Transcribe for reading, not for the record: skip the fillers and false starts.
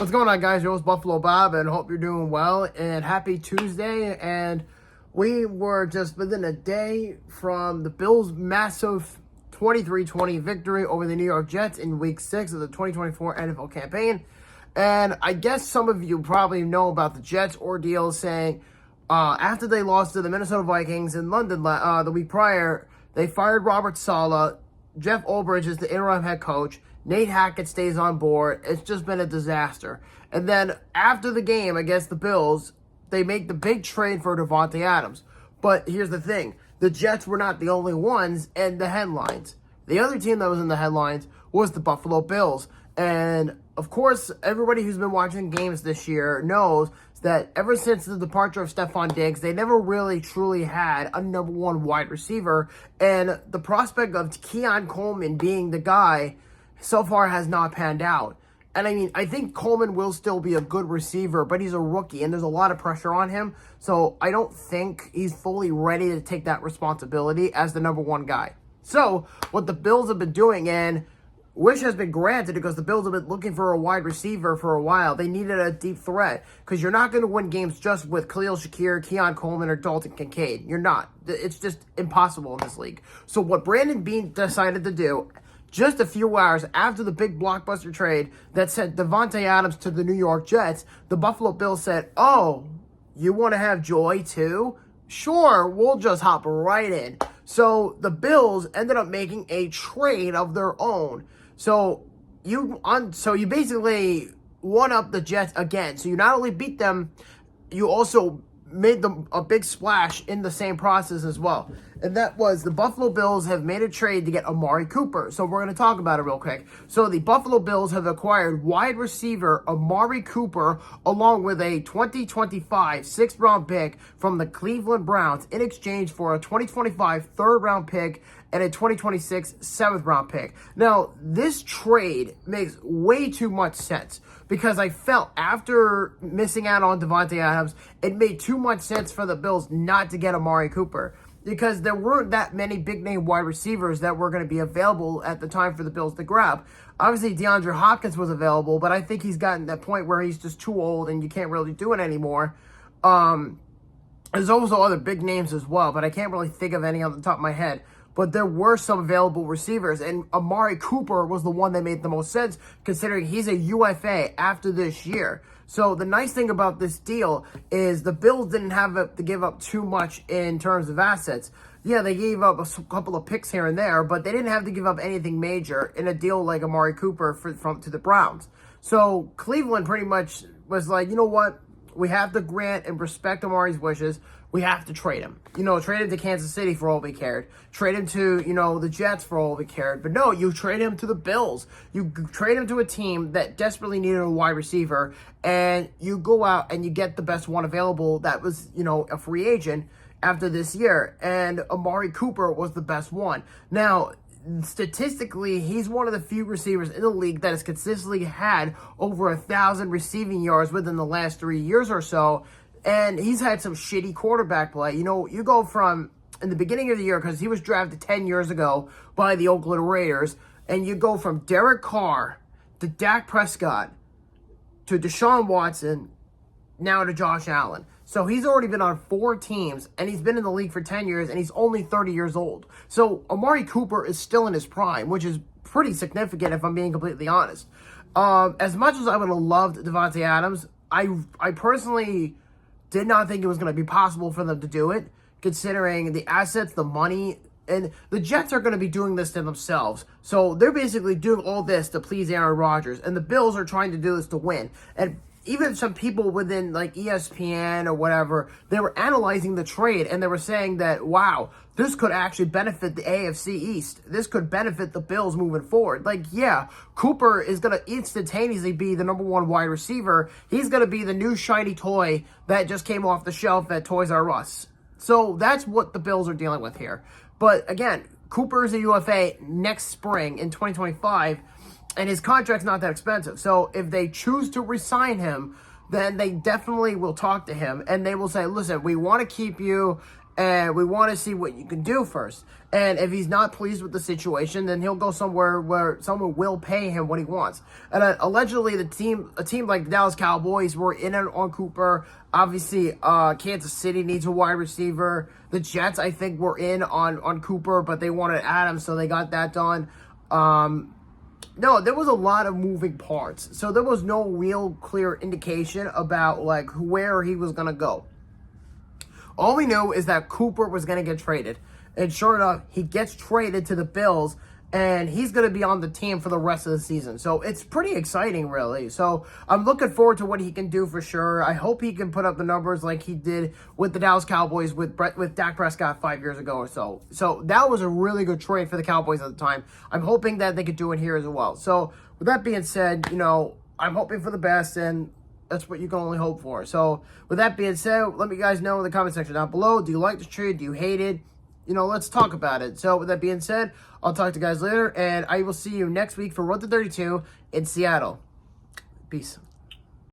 What's going on, guys? It was Buffalo Bob, and hope you're doing well. And happy Tuesday. And we were just within a day from the Bills' massive 23-20 victory over the New York Jets in Week 6 of the 2024 NFL campaign. And I guess some of you probably know about the Jets' ordeal, saying after they lost to the Minnesota Vikings in London the week prior, they fired Robert Saleh. Jeff Ulbrich is the interim head coach. Nate Hackett stays on board. It's just been a disaster. And then after the game against the Bills, they make the big trade for Davante Adams. But here's the thing. The Jets were not the only ones in the headlines. The other team that was in the headlines was the Buffalo Bills. And, of course, everybody who's been watching games this year knows that ever since the departure of Stephon Diggs, they never really truly had a number one wide receiver. And the prospect of Keon Coleman being the guy so far has not panned out. And I mean, I think Coleman will still be a good receiver, but he's a rookie and there's a lot of pressure on him. So I don't think he's fully ready to take that responsibility as the number one guy. So what the Bills have been doing, and wish has been granted because the Bills have been looking for a wide receiver for a while. They needed a deep threat because you're not going to win games just with Khalil Shakir, Keon Coleman, or Dalton Kincaid. You're not. It's just impossible in this league. So what Brandon Beane decided to do, just a few hours after the big blockbuster trade that sent Davante Adams to the New York Jets, the Buffalo Bills said, "Oh, you want to have joy too? Sure, we'll just hop right in." So the Bills ended up making a trade of their own. So you basically won up the Jets again. So you not only beat them, you also made them a big splash in the same process as well. And that was the Buffalo Bills have made a trade to get Amari Cooper. So we're going to talk about it real quick. So the Buffalo Bills have acquired wide receiver Amari Cooper along with a 2025 sixth-round pick from the Cleveland Browns in exchange for a 2025 third-round pick and a 2026 seventh-round pick. Now, this trade makes way too much sense because I felt after missing out on Davante Adams, it made too much sense for the Bills not to get Amari Cooper because there weren't that many big-name wide receivers that were going to be available at the time for the Bills to grab. Obviously, DeAndre Hopkins was available, but I think he's gotten to that point where he's just too old and you can't really do it anymore. There's also other big names as well, but I can't really think of any on the top of my head. But there were some available receivers, and Amari Cooper was the one that made the most sense, considering he's a UFA after this year. So the nice thing about this deal is the Bills didn't have to give up too much in terms of assets. Yeah, they gave up a couple of picks here and there, but they didn't have to give up anything major in a deal like Amari Cooper to the Browns. So Cleveland pretty much was like, you know what? We have to grant and respect Amari's wishes. We have to trade him. Trade him to Kansas City for all we cared. Trade him to, the Jets for all we cared. But no, you trade him to the Bills. You trade him to a team that desperately needed a wide receiver. And you go out and you get the best one available that was, a free agent after this year. And Amari Cooper was the best one. Now, statistically, he's one of the few receivers in the league that has consistently had over 1,000 receiving yards within the last 3 years or so. And he's had some shitty quarterback play. You go from in the beginning of the year, because he was drafted 10 years ago by the Oakland Raiders, and you go from Derek Carr to Dak Prescott to Deshaun Watson, now to Josh Allen. So he's already been on 4 teams, and he's been in the league for 10 years, and he's only 30 years old. So Amari Cooper is still in his prime, which is pretty significant if I'm being completely honest. As much as I would have loved Davante Adams, I personally did not think it was going to be possible for them to do it, considering the assets, the money, and the Jets are going to be doing this to themselves. So they're basically doing all this to please Aaron Rodgers, and the Bills are trying to do this to win. And even some people within like ESPN or whatever, they were analyzing the trade and they were saying that, wow, this could actually benefit the AFC East. This could benefit the Bills moving forward. Like, yeah, Cooper is going to instantaneously be the number one wide receiver. He's going to be the new shiny toy that just came off the shelf at Toys R Us. So that's what the Bills are dealing with here. But again, Cooper is a UFA next spring in 2025. And his contract's not that expensive. So if they choose to re-sign him, then they definitely will talk to him. And they will say, listen, we want to keep you. and we want to see what you can do first. And if he's not pleased with the situation, then he'll go somewhere where someone will pay him what he wants. And allegedly, a team like the Dallas Cowboys were in on Cooper. Obviously, Kansas City needs a wide receiver. The Jets, I think, were in on Cooper, but they wanted Adams, so they got that done. No, there was a lot of moving parts, so there was no real clear indication about like where he was gonna go. All we knew is that Cooper was gonna get traded, and sure enough, he gets traded to the Bills, and he's gonna be on the team for the rest of the season. So it's pretty exciting, really. So I'm looking forward to what he can do for sure. I hope he can put up the numbers like he did with the Dallas Cowboys with Dak Prescott 5 years ago or so. So that was a really good trade for the Cowboys at the time. I'm hoping that they could do it here as well. So with that being said, I'm hoping for the best, and that's what you can only hope for. So with that being said, let me guys know in the comment section down below. Do you like this trade? Do you hate it? Let's talk about it. So with that being said, I'll talk to you guys later, and I will see you next week for Road to 32 in Seattle. Peace.